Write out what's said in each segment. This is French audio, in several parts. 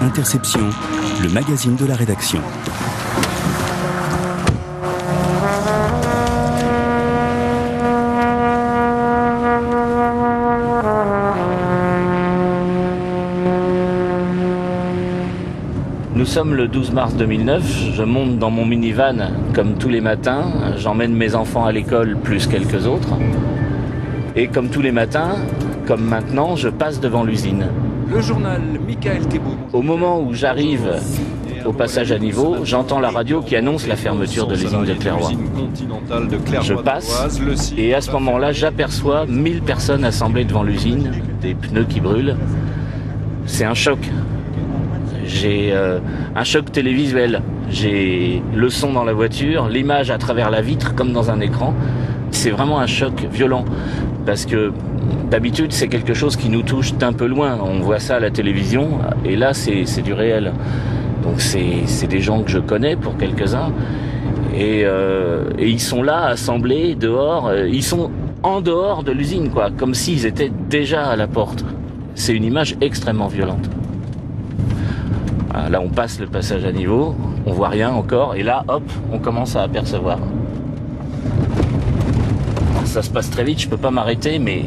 Interception, le magazine de la rédaction. Nous sommes le 12 mars 2009, je monte dans mon minivan comme tous les matins, j'emmène mes enfants à l'école plus quelques autres. Et comme tous les matins, comme maintenant, je passe devant l'usine. Le journal Michael Thébault. Au moment où j'arrive au passage à niveau, j'entends la radio qui annonce la fermeture de l'usine de Clairoy. Je passe et à ce moment-là, j'aperçois 1000 personnes assemblées devant l'usine, des pneus qui brûlent. C'est un choc. J'ai un choc télévisuel. J'ai le son dans la voiture, l'image à travers la vitre comme dans un écran. C'est vraiment un choc violent parce que d'habitude c'est quelque chose qui nous touche d'un peu loin. On voit ça à la télévision et là c'est du réel. Donc c'est des gens que je connais pour quelques-uns et ils sont là assemblés dehors. Ils sont en dehors de l'usine quoi, comme s'ils étaient déjà à la porte. C'est une image extrêmement violente. Là, on passe le passage à niveau, on voit rien encore, et là, hop, on commence à apercevoir. Alors, ça se passe très vite, je peux pas m'arrêter, mais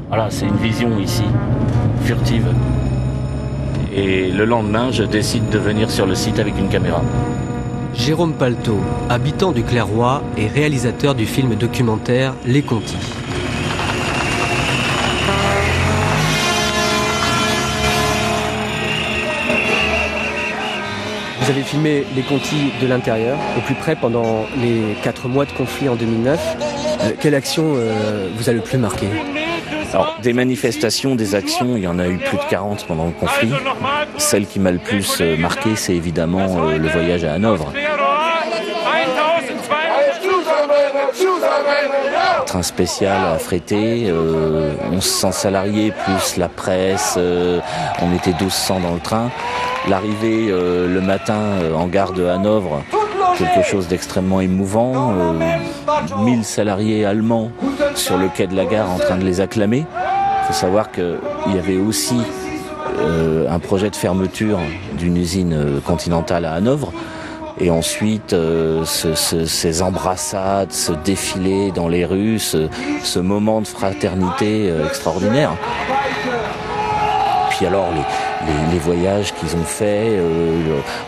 voilà, c'est une vision ici, furtive. Et le lendemain, je décide de venir sur le site avec une caméra. Jérôme Palto, habitant du Clairoy et réalisateur du film documentaire Les Contis. Vous avez filmé les Contis de l'intérieur, au plus près pendant les 4 mois de conflit en 2009. Quelle action vous a le plus marqué ? Alors, des manifestations, des actions, il y en a eu plus de 40 pendant le conflit. Celle qui m'a le plus marqué, c'est évidemment le voyage à Hanovre. Train spécial affrété, 1100 salariés plus la presse, on était 1200 dans le train. L'arrivée le matin en gare de Hanovre, quelque chose d'extrêmement émouvant, 1000 salariés allemands sur le quai de la gare en train de les acclamer. Il faut savoir qu'il y avait aussi un projet de fermeture d'une usine continentale à Hanovre. Et ensuite, ces embrassades, ce défilé dans les rues, ce moment de fraternité extraordinaire. Puis alors, les voyages qu'ils ont faits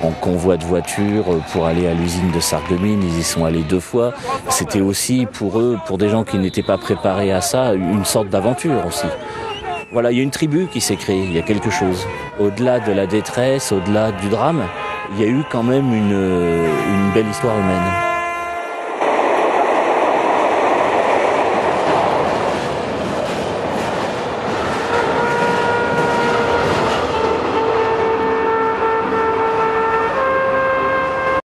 en convoi de voitures pour aller à l'usine de Sarreguemines, ils y sont allés 2 fois. C'était aussi pour eux, pour des gens qui n'étaient pas préparés à ça, une sorte d'aventure aussi. Voilà, il y a une tribu qui s'est créée, il y a quelque chose. Au-delà de la détresse, au-delà du drame, il y a eu quand même une belle histoire humaine.